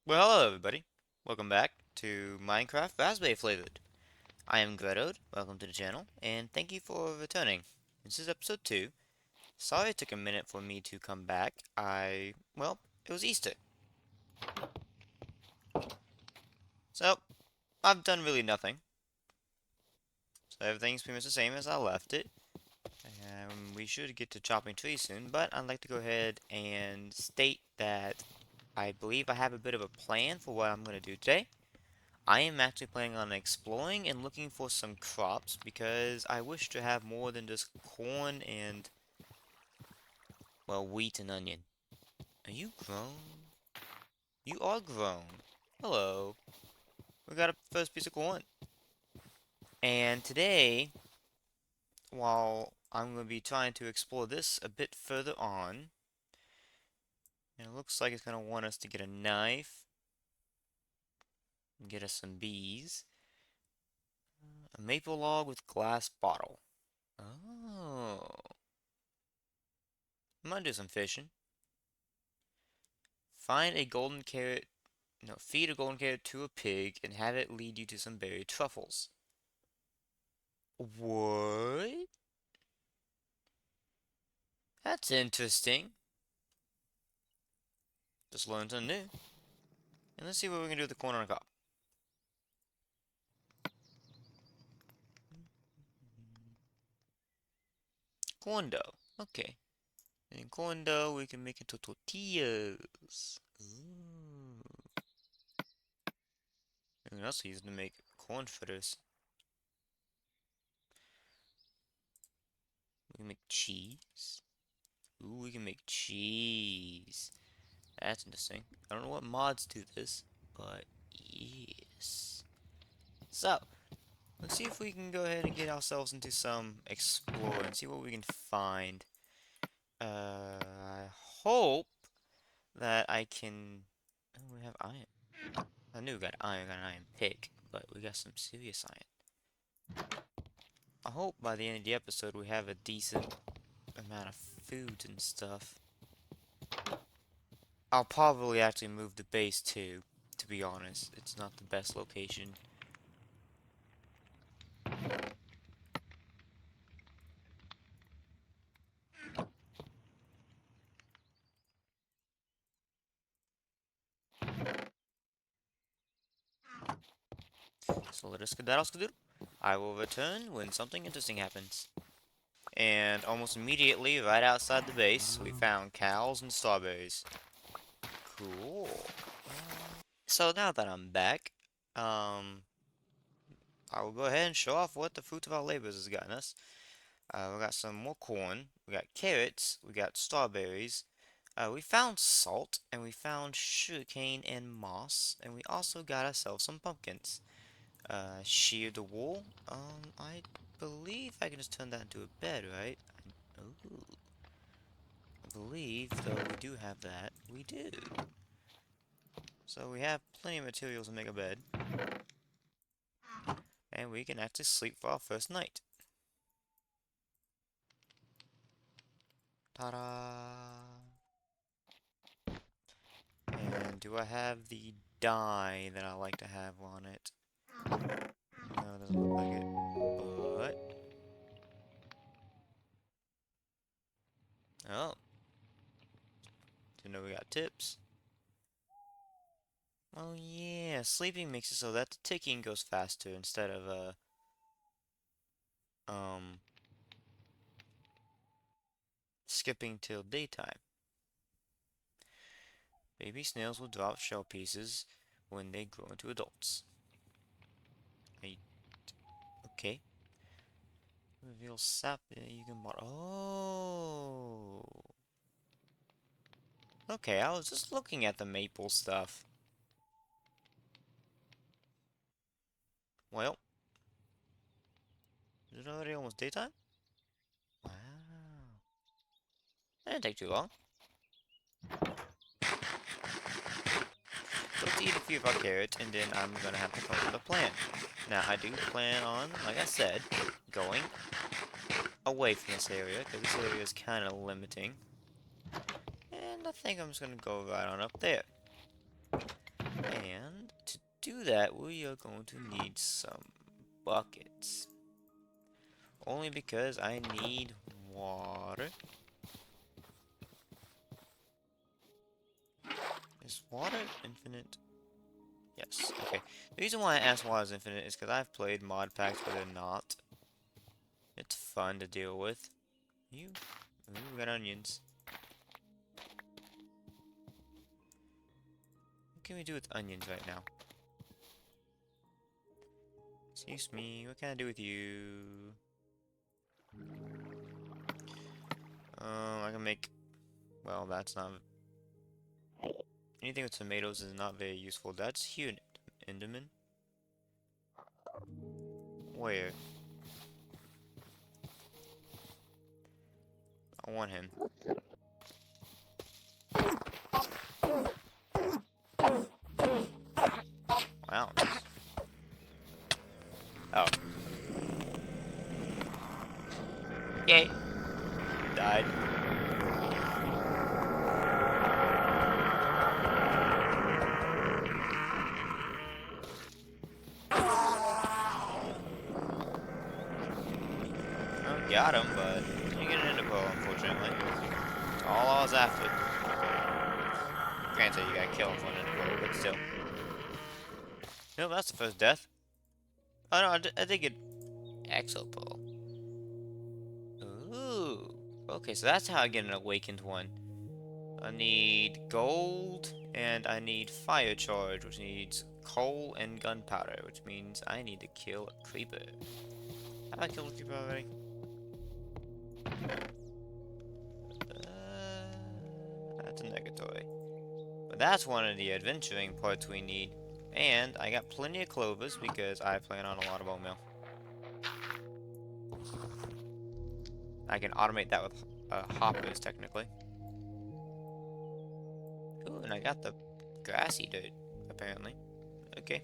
Well, hello everybody. Welcome back to Minecraft Raspberry Flavored. I am Gretoed. Welcome to the channel, and thank you for returning. This is episode 2. Sorry it took a minute for me to come back. Well, it was Easter. So, I've done really nothing. So everything's pretty much the same as I left it. We should get to chopping trees soon, but I'd like to go ahead and state that I believe I have a bit of a plan for what I'm going to do today. I am actually planning on exploring and looking for some crops because I wish to have more than just corn and, well, wheat and onion. Are you grown? You are grown. Hello. We got a first piece of corn. And today, while I'm going to be trying to explore this a bit further on, and it looks like it's going to want us to get a knife and get us some bees. A maple log with glass bottle. Oh. I might do some fishing. Find a golden carrot, no, feed a golden carrot to a pig and have it lead you to some buried truffles. What? That's interesting. Just learned something new. And let's see what we can do with the corn on the cob. Corn dough. Okay. And corn dough we can make into tortillas. Ooh. We can also use it to make corn fritters. We can make cheese. Ooh, we can make cheese. That's interesting. I don't know what mods do this, but yes. So, let's see if we can go ahead and get ourselves into some explore and see what we can find. I hope that I can... Oh, we have iron. I knew we got iron, got an iron pick, but we got some serious iron. I hope by the end of the episode we have a decent amount of food and stuff. I'll probably actually move the base too, to be honest. It's not the best location. So let us skedaddle skedoodle. I will return when something interesting happens. And almost immediately, right outside the base, we found cows and strawberries. Cool. So now that I'm back, I will go ahead and show off what the fruit of our labors has gotten us. We got some more corn, we got carrots, we got strawberries, we found salt, and we found sugarcane and moss, and we also got ourselves some pumpkins. Shear the wool. I believe I can just turn that into a bed, right? Ooh. I believe, though, we do have that. We do. So we have plenty of materials to make a bed. And we can actually sleep for our first night. Ta-da! And do I have the dye that I like to have on it? No, it doesn't look like it. But... Oh. Didn't know we got tips. Oh yeah, sleeping makes it so that the ticking goes faster instead of, um, skipping till daytime. Baby snails will drop shell pieces when they grow into adults. I, okay. Reveal sap that you can bottle. Oh. Okay, I was just looking at the maple stuff. Well, is it already almost daytime? Wow. That didn't take too long. So let's eat a few of our carrots, and then I'm gonna have to come up with a plan. Now, I do plan on, like I said, going away from this area, because this area is kind of limiting. And I think I'm just gonna go right on up there. that, we are going to need some buckets. Only because I need water. Is water infinite? Yes, okay. The reason why I asked water is infinite is because I've played mod packs where they're not. It's fun to deal with. You? Ooh, we got onions. What can we do with onions right now? Excuse me, what can I do with you? I can make... Well, that's not... Anything with tomatoes is not very useful. That's here, Enderman. Where? I want him. Wow. Oh. Yay. Died. Oh, got him, but you get an ender pearl, unfortunately. That's all I was after. Granted, you gotta kill him for an ender pearl, but still. Nope, that's the first death. Oh no, I did get exo pearl. Ooh. Okay, so that's how I get an awakened one. I need gold, and I need fire charge, which needs coal and gunpowder, which means I need to kill a creeper. Have I killed a creeper already? That's a negatory. But that's one of the adventuring parts we need. And I got plenty of clovers because I plan on a lot of bone meal. I can automate that with hoppers, technically. Ooh, and I got the grassy dirt, apparently. Okay.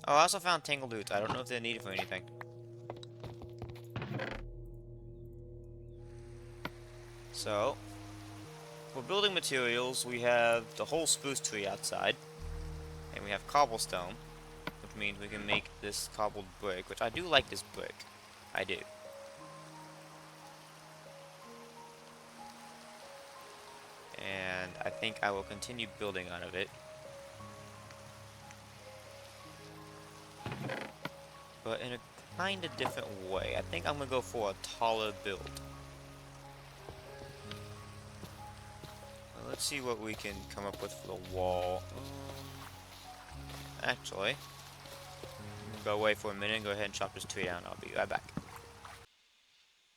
Oh, I also found tangled roots. I don't know if they're needed for anything. So, for building materials, we have the whole spruce tree outside. And we have cobblestone, which means we can make this cobbled brick, which I do like this brick. I do. And I think I will continue building out of it. But in a kind of different way. I think I'm going to go for a taller build. Let's see what we can come up with for the wall. Actually, go away for a minute and go ahead and chop this tree down. I'll be right back.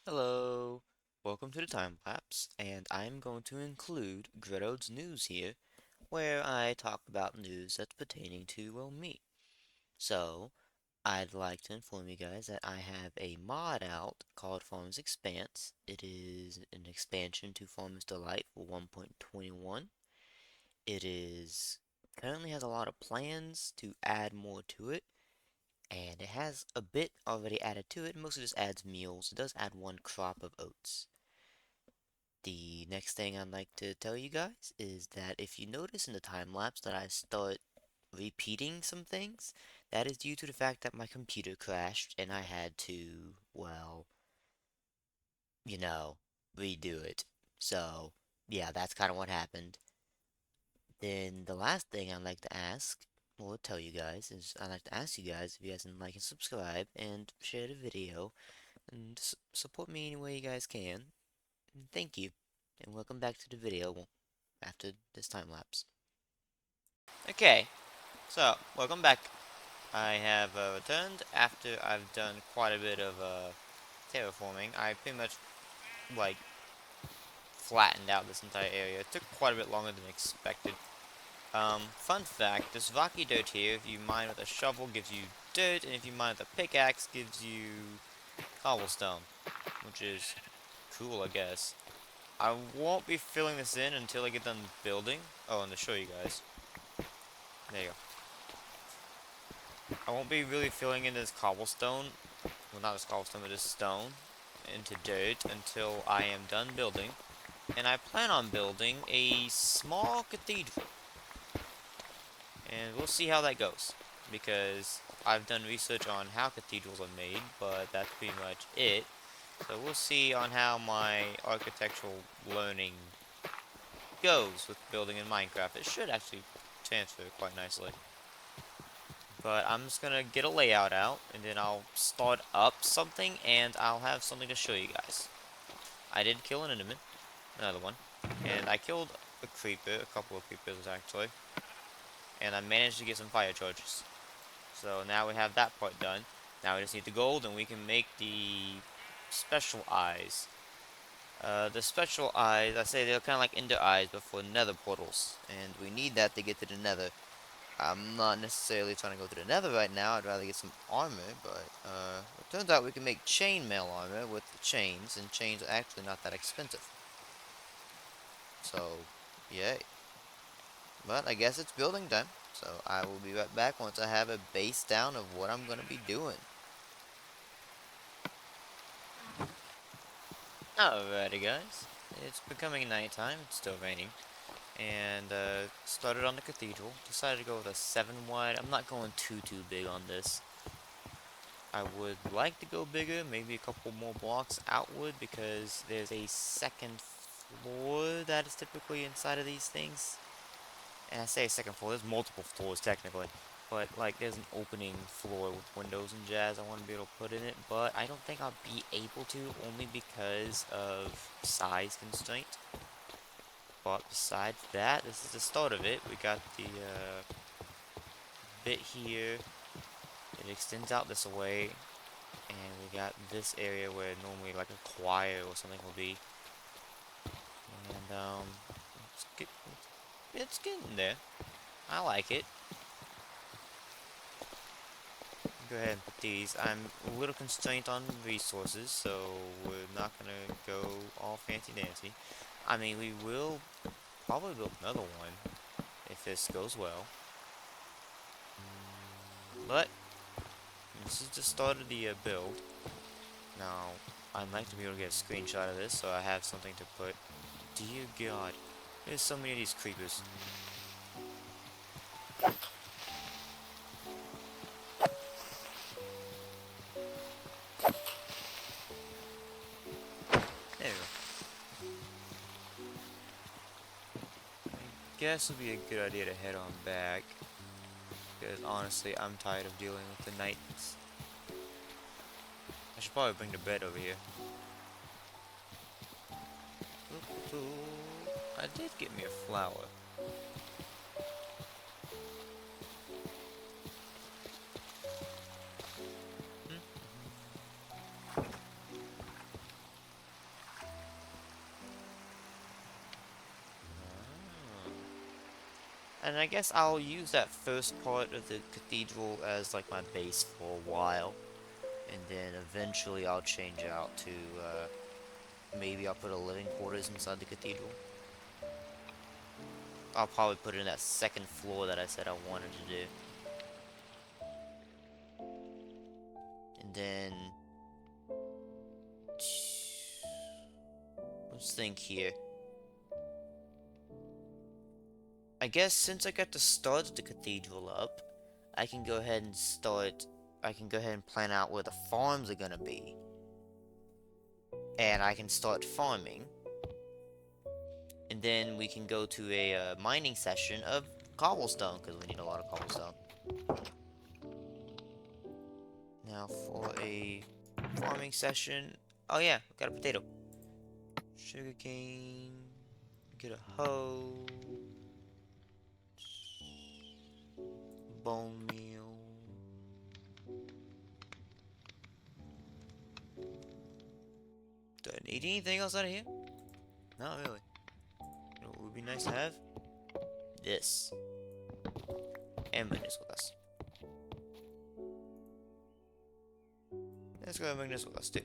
Hello. Welcome to the time lapse, and I'm going to include Gredo's news here, where I talk about news that's pertaining to, well, me. So, I'd like to inform you guys that I have a mod out called Farmers Expanse. It is an expansion to Farmers Delight for 1.21. It is currently has a lot of plans to add more to it, and it has a bit already added to it. Mostly just adds meals. It does add one crop of oats. The next thing I'd like to tell you guys is that if you notice in the time lapse that I start repeating some things, that is due to the fact that my computer crashed and I had to, well, redo it. So, yeah, that's kind of what happened. Then the last thing I'd like to ask, or tell you guys, is I'd like to ask you guys if you guys can like and subscribe and share the video and support me any way you guys can. And thank you, and welcome back to the video after this time lapse. Okay, so welcome back. I have returned after I've done quite a bit of terraforming. I pretty much like flattened out this entire area. It took quite a bit longer than expected. Fun fact, this rocky dirt here, if you mine with a shovel, gives you dirt, and if you mine with a pickaxe, gives you cobblestone, which is cool, I guess. I won't be filling this in until I get done building. Oh, and to show you guys. There you go. I won't be really filling in this cobblestone, well, not this cobblestone, but this stone, into dirt until I am done building. And I plan on building a small cathedral. and we'll see how that goes. Because I've done research on how cathedrals are made, but that's pretty much it. So we'll see on how my architectural learning goes with building in Minecraft. It should actually transfer quite nicely. But I'm just gonna get a layout out, and then I'll start up something, and I'll have something to show you guys. I did kill an enderman, another one, and I killed a creeper, a couple of creepers actually, and I managed to get some fire charges. So now we have that part done. Now we just need the gold, and we can make the special eyes. The special eyes, I say they're kind of like ender eyes, but for nether portals, and we need that to get to the nether. I'm not necessarily trying to go to the nether right now. I'd rather get some armor, but it turns out we can make chainmail armor with the chains, and chains are actually not that expensive. So, yay. But I guess it's building time, so I will be right back once I have a base down of what I'm going to be doing. Alrighty guys, it's becoming nighttime, it's still raining, and started on the cathedral, decided to go with a 7 wide. I'm not going too big on this. I would like to go bigger, maybe a couple more blocks outward, because there's a second floor that is typically inside of these things. And I say second floor, there's multiple floors technically. But, like, there's an opening floor with windows and jazz I want to be able to put in it. But I don't think I'll be able to, only because of size constraint. But besides that, this is the start of it. We got the bit here. It extends out this way. And we got this area where normally like a choir or something will be. And, it's getting there. I like it. Go ahead and put these. I'm a little constrained on resources, so we're not gonna go all fancy dancy. I mean, we will probably build another one if this goes well. But this is the start of the build. Now, I'd like to be able to get a screenshot of this so I have something to put. Dear God, there's so many of these creepers. There we go. I guess it would be a good idea to head on back. Because honestly, I'm tired of dealing with the nights. I should probably bring the bed over here. I did get me a flower. And I guess I'll use that first part of the cathedral as like my base for a while. And then eventually I'll change out to, maybe I'll put a living quarters inside the cathedral. I'll probably put it in that second floor that I said I wanted to do. And then... let's think here. I guess since I got to start the cathedral up, I can go ahead and plan out where the farms are gonna be. And I can start farming. And then we can go to a mining session of cobblestone, because we need a lot of cobblestone. Now for a farming session, oh yeah, got a potato. Sugarcane, get a hoe. Bone meal. Do I need anything else out of here? Not really. You know what would be nice to have? This. And bring this with us. Let's go and bring this with us too.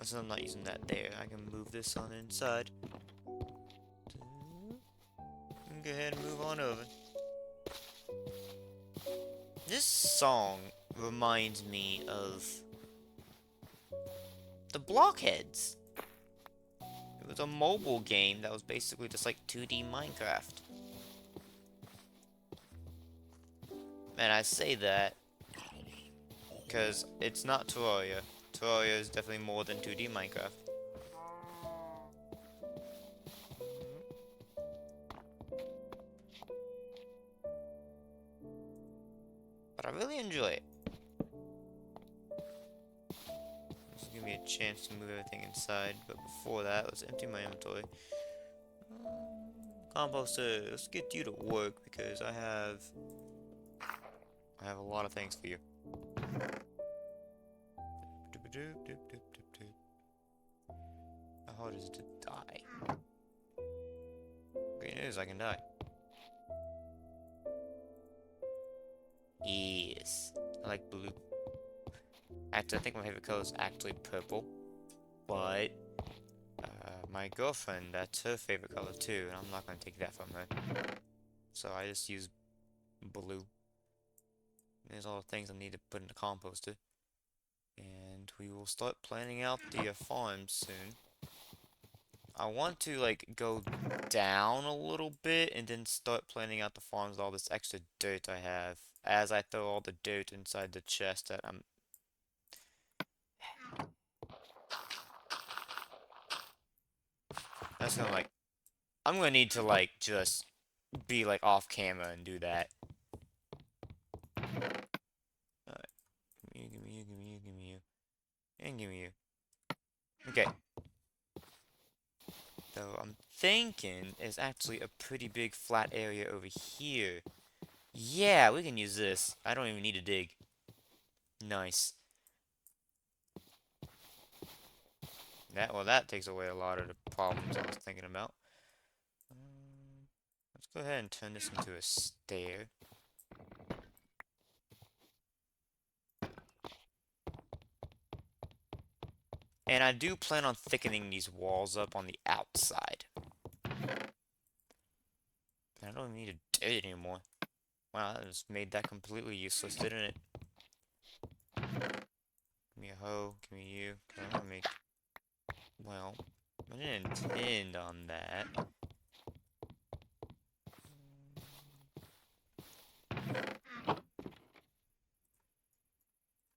So I'm not using that there. I can move this on inside. Go ahead and move on over. This song reminds me of the Blockheads. was a mobile game that was basically just like 2D Minecraft. And I say that because it's not Terraria. Terraria is definitely more than 2D Minecraft. But I really enjoy it. This will give me a chance to move everything inside, but before that, let's empty my inventory. Composter, let's get you to work because I have a lot of things for you. How hard is it to die? Great news, I can die. Yes. I like blue. Actually, I think my favorite color is actually purple. But, my girlfriend, that's her favorite color too, and I'm not gonna take that from her. So I just use blue. There's all the things I need to put in the composter. And we will start planning out the farm soon. I want to like go down a little bit and then start planning out the farms with all this extra dirt I have as I throw all the dirt inside the chest that I'm that's gonna like I'm gonna need to like just be like off camera and do that. Alright. Give me you, give me you, give me you, give me you. And give me you. Okay. Though I'm thinking is actually a pretty big flat area over here. Yeah, we can use this. I don't even need to dig. Nice. That takes away a lot of the problems I was thinking about. Let's go ahead and turn this into a stair. And I do plan on thickening these walls up on the outside. I don't even need to do it anymore. Wow, that just made that completely useless, didn't it? Give me a hoe, give me you. Okay, I'm gonna make... Well, I didn't intend on that.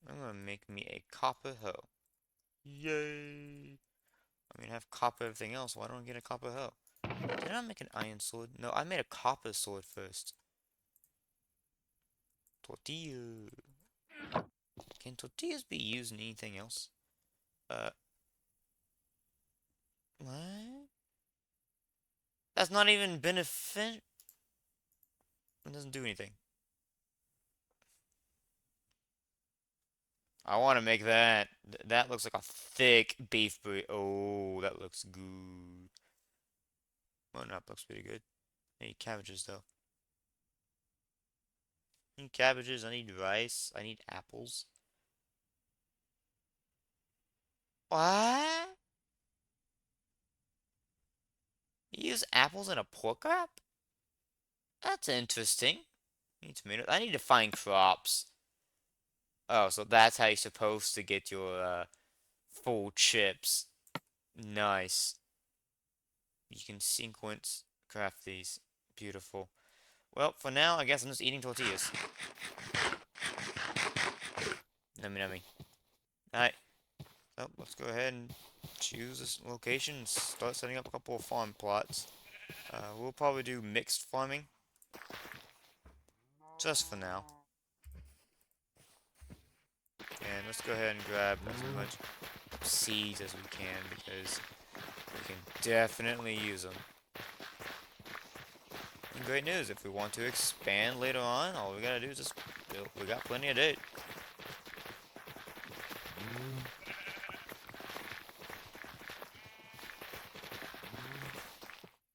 I'm gonna make me a copper hoe. Yay! I mean, I have copper everything else, why don't I get a copper hoe? Did I make an iron sword? No, I made a copper sword first. Tortilla. Can tortillas be used in anything else? What? That's not even benefit. It doesn't do anything. I want to make that. That looks like a thick beef burrito. Oh, that looks good. Well, no, that looks pretty good. I need cabbages, though. I need cabbages, I need rice, I need apples. What? You use apples in a pork wrap? That's interesting. I need tomatoes. I need to find crops. Oh, so that's how you're supposed to get your, full chips. Nice. You can sequence craft these. Beautiful. Well, for now, I guess I'm just eating tortillas. Nummy nummy. Alright. So, let's go ahead and choose this location and start setting up a couple of farm plots. We'll probably do mixed farming. Just for now. And let's go ahead and grab as much seeds as we can because we can definitely use them. And great news, if we want to expand later on, all we gotta do is just build. We got plenty of dirt.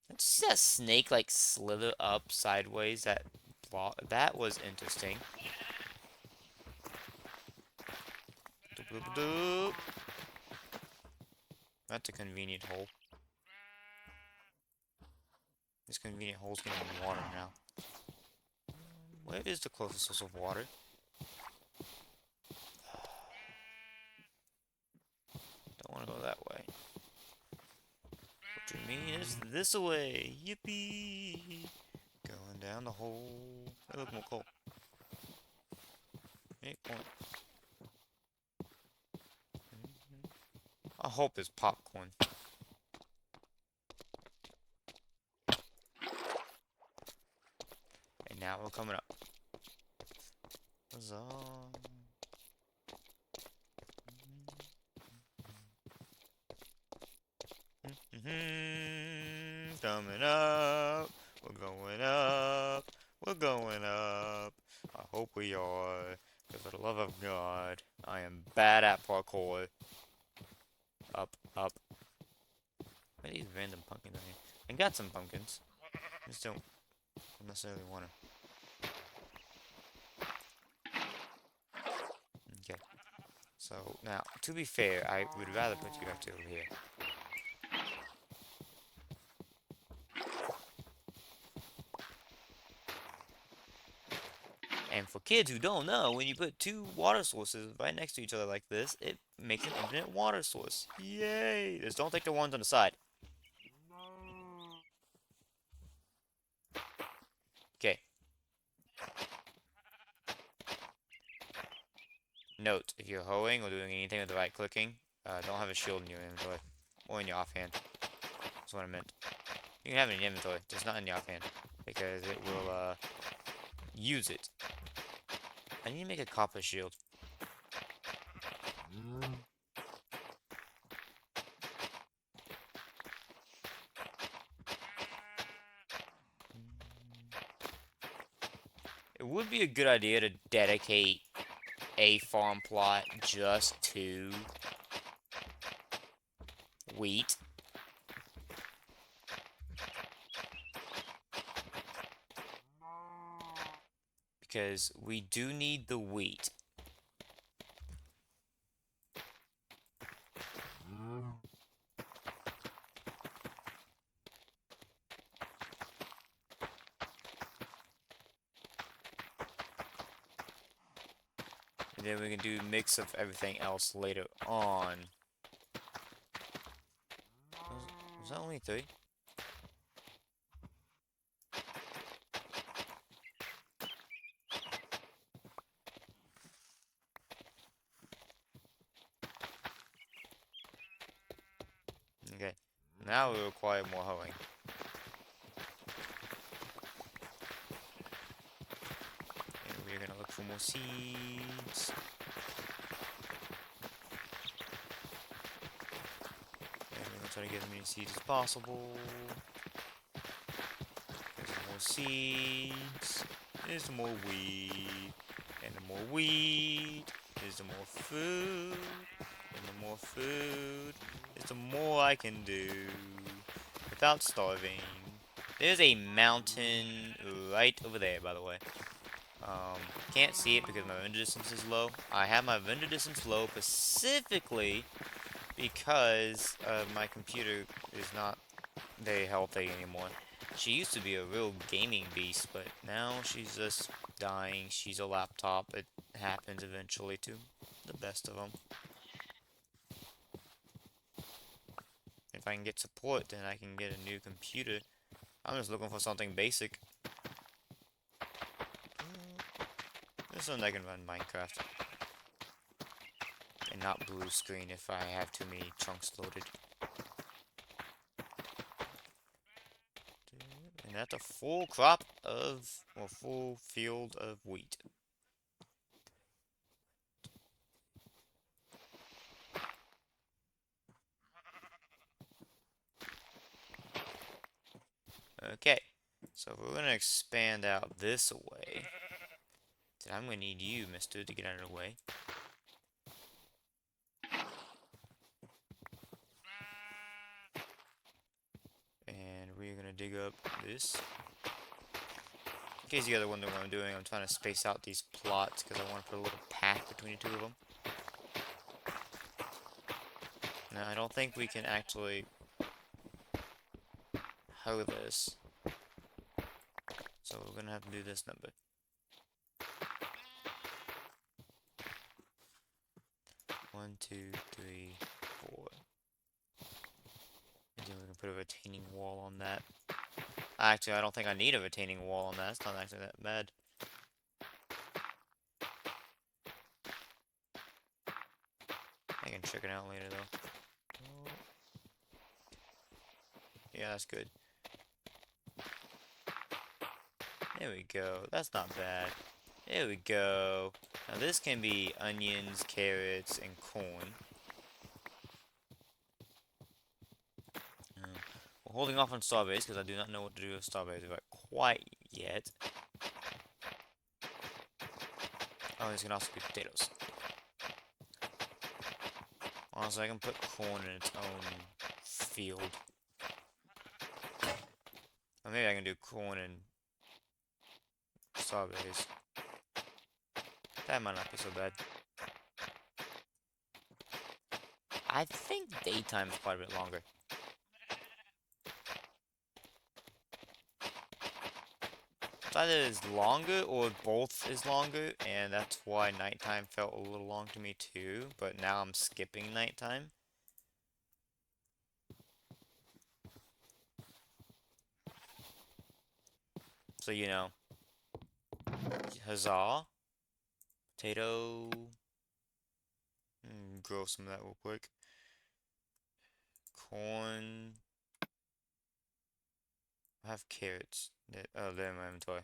Did you see that snake like slither up sideways? That was interesting. Doop, doop, doop. That's a convenient hole. This convenient hole's getting water now. Where is the closest source of water? Don't want to go that way. It's this way. Yippee! Going down the hole. Hey, look, more coal. Hey, corn. I hope it's popcorn. And now we're coming up. Huzzah. Coming up. We're going up. We're going up. I hope we are. Because for the love of God, I am bad at parkour. Up, up. What are these random pumpkins in here? I got some pumpkins. I just don't necessarily want to. Okay. So, now, to be fair, I would rather put you up to over here. And for kids who don't know, when you put two water sources right next to each other like this, it makes an infinite water source. Yay! Just don't take the ones on the side. Okay. Note, if you're hoeing or doing anything with the right clicking, don't have a shield in your inventory. Or in your offhand. That's what I meant. You can have it in your inventory, just not in your offhand. Because it will, use it. I need to make a copper shield. It would be a good idea to dedicate a farm plot just to wheat. Because we do need the wheat. And then we can do a mix of everything else later on. Was that only 3? Okay. Now we require more hoeing. And we're gonna look for more seeds. And we're gonna try to get as many seeds as possible. There's more seeds. There's more wheat. And the more wheat is the more food. And the more food is the more I can do without starving. There's a mountain right over there, by the way. Can't see it because my render distance is low. I have my render distance low specifically because my computer is not very healthy anymore. She used to be a real gaming beast, but now she's just dying. She's a laptop. It happens eventually to the best of them. If I can get support, then I can get a new computer. I'm just looking for something basic. Just so I can run Minecraft. And not blue screen if I have too many chunks loaded. And that's a full crop of, or full field of wheat. Okay, so if we're gonna expand out this way, then I'm gonna need you, mister, to get out of the way. And we're gonna dig up this. In case you guys are wondering what I'm doing, I'm trying to space out these plots because I want to put a little path between the two of them. Now, I don't think we can actually hoe this. So we're gonna have to do this number. One, two, three, four. And then we're gonna put a retaining wall on that. Actually, I don't think I need a retaining wall on that. It's not actually that bad. I can check it out later though. Oh, yeah, that's good. There we go. That's not bad. There we go. Now this can be onions, carrots, and corn. We're holding off on strawberries because I do not know what to do with strawberries right quite yet. Oh, these can also be potatoes. Honestly, I can put corn in its own field. Or maybe I can do corn and strawberries. That might not be so bad. I think daytime is quite a bit longer. It's either is longer or both is longer, and that's why nighttime felt a little long to me too, but now I'm skipping nighttime. So, you know, huzzah. Potato. Grow some of that real quick. Corn. I have carrots. Oh, they're in my inventory.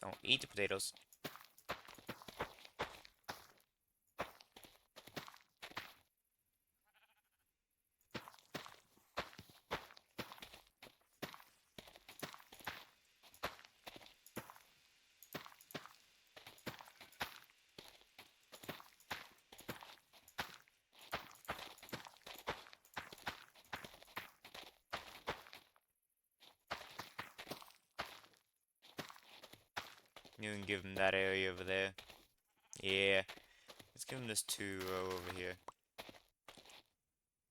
Don't eat the potatoes. You can give them that area over there. Yeah. Let's give them this 2 row over here.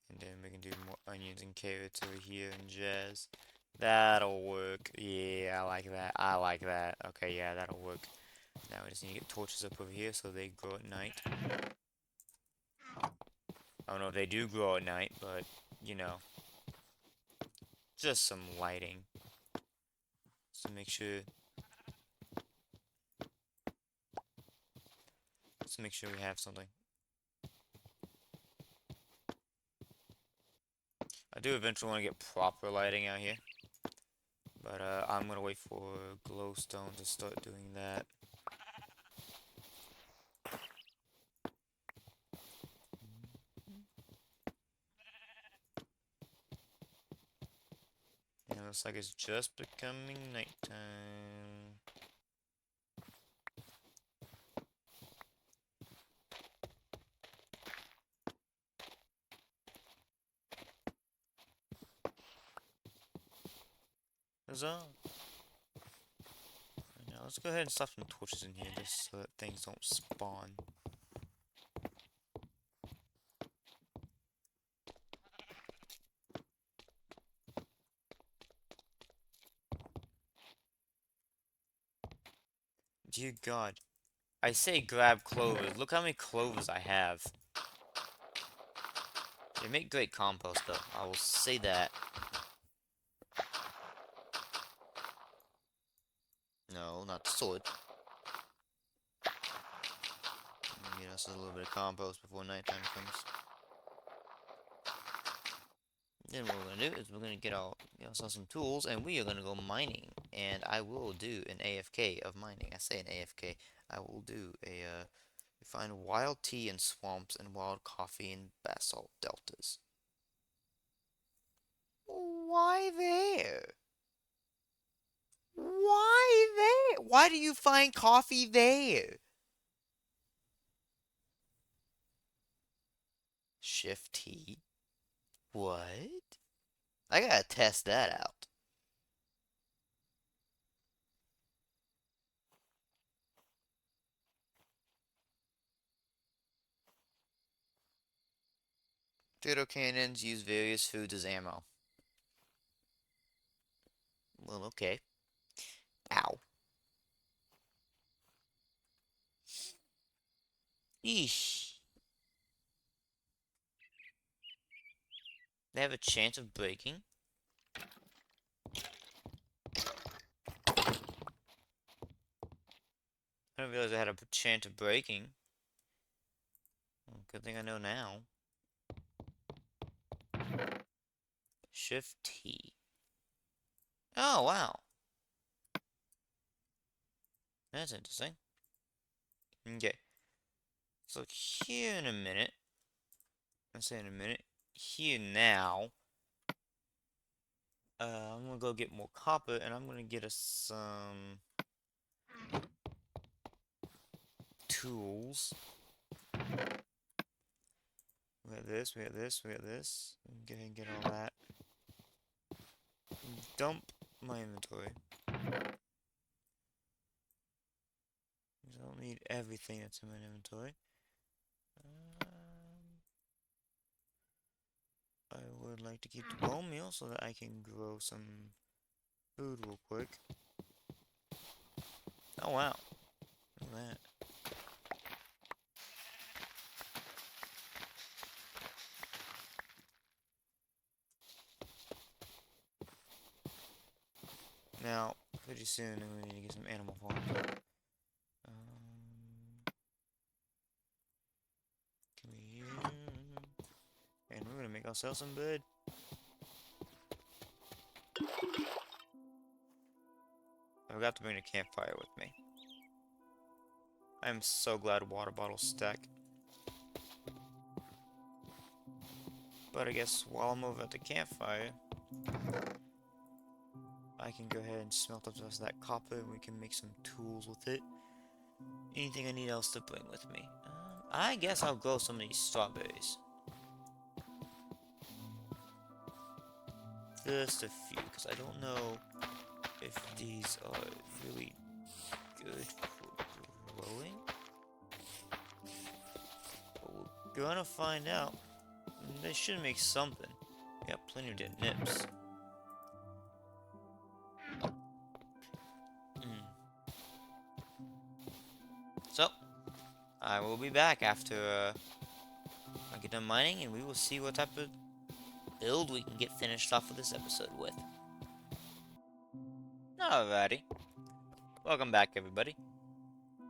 And then we can do more onions and carrots over here and jazz. That'll work. Yeah, I like that. I like that. Okay, yeah, that'll work. Now we just need to get torches up over here so they grow at night. I don't know if they do grow at night, but, you know, just some lighting. Just to make sure. Just to make sure we have something. I do eventually want to get proper lighting out here. But I'm gonna wait for glowstone to start doing that. And it looks like it's just becoming nighttime. Huzzah! Now let's go ahead and stuff some torches in here just so that things don't spawn. Dear God. I say grab clovers. Look how many clovers I have. They make great compost though. I will say that. No, not the sword. Get us a little bit of compost before nighttime comes. Then what we're gonna do is we're gonna get ourselves some tools, and we are gonna go mining. And I will do an AFK of mining. I say an AFK. I will do find wild tea in swamps and wild coffee in basalt deltas. Why there? Why there? Why do you find coffee there? Shift tea. What? I gotta test that out. Potato cannons use various foods as ammo. Well, okay. Ow. Eesh. They have a chance of breaking. I didn't realize I had a chance of breaking. Well, good thing I know now. Shift T. Oh, wow. That's interesting. Okay. So here in a minute. I'll say in a minute. Here now. I'm gonna go get more copper and I'm gonna get us some tools. We got this, we got this, we got this. Go ahead and get all that. Dump my inventory. Because I don't need everything that's in my inventory. I would like to keep the bone meal so that I can grow some food real quick. Oh wow. Look at that. Now, pretty soon I'm gonna need to get some animal farms up. Come here. And we're gonna make ourselves some bread. I forgot to bring a campfire with me. I'm so glad water bottles stack. But I guess while I'm over at the campfire, I can go ahead and smelt up the rest of that copper and we can make some tools with it. Anything I need else to bring with me? I guess I'll grow some of these strawberries. Just a few, because I don't know if these are really good for growing. But we're gonna find out. They should make something. We got plenty of dead nips. So, I will be back after I get done mining, and we will see what type of build we can get finished off of this episode with. Alrighty. Welcome back, everybody.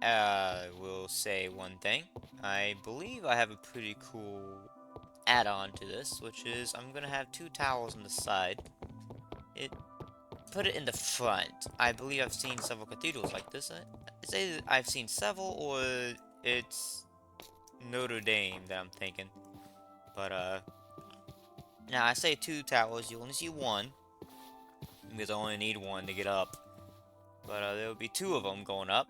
I will say one thing. I believe I have a pretty cool add-on to this, which is I'm gonna have two towers on the side. Put it in the front. I believe I've seen several cathedrals like this. It's either I've seen several or it's Notre Dame that I'm thinking. But now I say two towers. You only see one because I only need one to get up. But there will be two of them going up,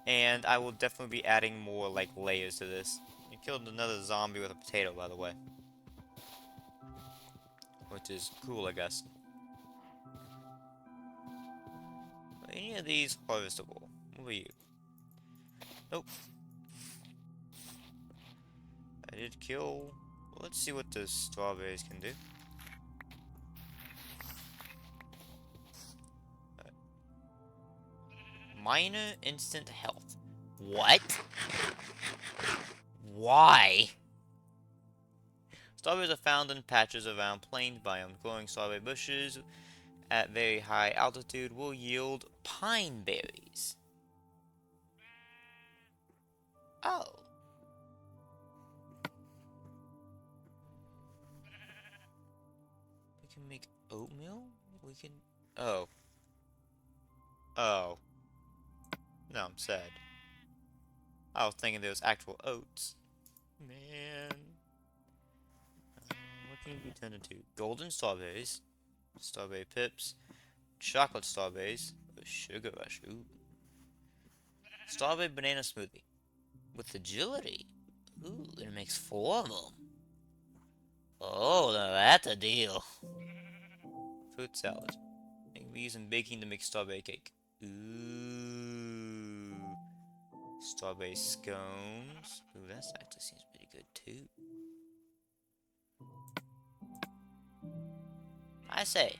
and I will definitely be adding more like layers to this. You killed another zombie with a potato, by the way, which is cool, I guess. Are any of these harvestable? What are you? Nope. I did kill. Let's see what the strawberries can do. Minor instant health. What? Why? Strawberries are found in patches around plains biomes. Growing strawberry bushes at very high altitude will yield pine berries. Oh. We can make oatmeal? We can... Oh. Oh. No, I'm sad. I was thinking there was actual oats. Man. What can you be turned into? Golden strawberries. Strawberry pips. Chocolate strawberries. Sugar rush. Ooh. Strawberry banana smoothie. With agility. Ooh, it makes four of them. Oh, now that's a deal. Fruit salad. I can be using baking to make strawberry cake. Ooh. Strawberry scones. Ooh, that actually seems pretty good too. I say,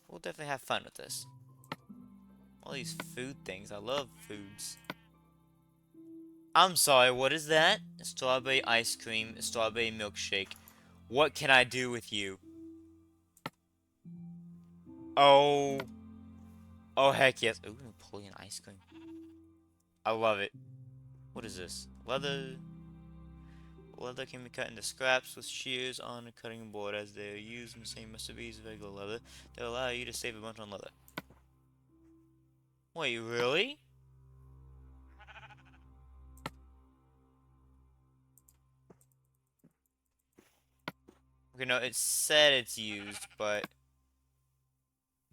we'll definitely have fun with this. All these food things. I love foods. I'm sorry, what is that? Strawberry ice cream, strawberry milkshake. What can I do with you? Oh. Oh, heck yes. Ooh, Napoleon ice cream. I love it. What is this? Leather. Leather can be cut into scraps with shears on a cutting board as they are used in the same recipes as regular leather. They allow you to save a bunch on leather. Wait, really? Okay, no, it said it's used, but...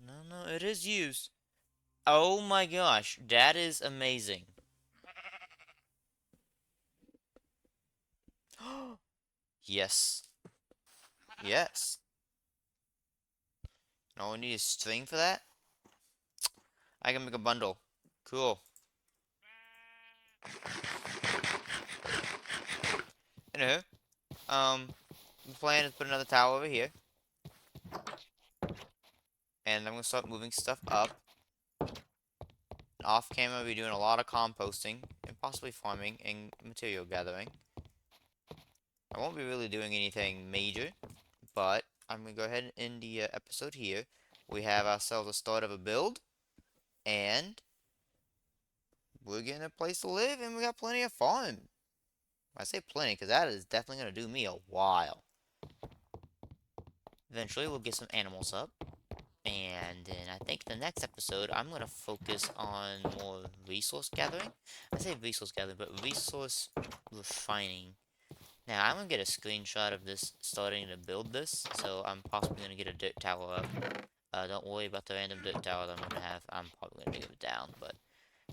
No, it is used. Oh my gosh, that is amazing. Yes. Yes. And all we need is string for that? I can make a bundle. Cool. Anywho, the plan is put another towel over here. And I'm gonna start moving stuff up. Off camera, we'll be doing a lot of composting and possibly farming and material gathering. I won't be really doing anything major, but I'm gonna go ahead and end the episode here. We have ourselves a start of a build, and we're getting a place to live, and we got plenty of farm. I say plenty because that is definitely gonna do me a while. Eventually, we'll get some animals up. And then I think the next episode, I'm going to focus on more resource gathering. I say resource gathering, but resource refining. Now, I'm going to get a screenshot of this starting to build this, so I'm possibly going to get a dirt tower up. Don't worry about the random dirt tower that I'm going to have. I'm probably going to dig it down, but...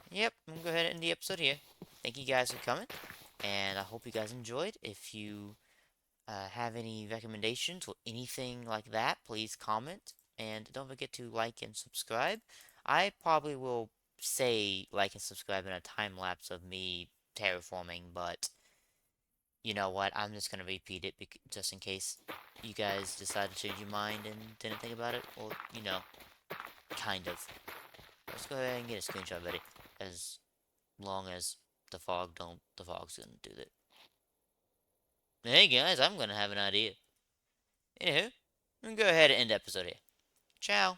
Yep, I'm going to go ahead and end the episode here. Thank you guys for coming, and I hope you guys enjoyed. If you have any recommendations or anything like that, please comment. And don't forget to like and subscribe. I probably will say like and subscribe in a time lapse of me terraforming, but you know what? I'm just going to repeat it just in case you guys decide to change your mind and didn't think about it. Or, you know, kind of. Let's go ahead and get a screenshot ready. As long as the fog's going to do that. Hey guys, I'm going to have an idea. Anywho, I'm gonna go ahead and end the episode here. Ciao.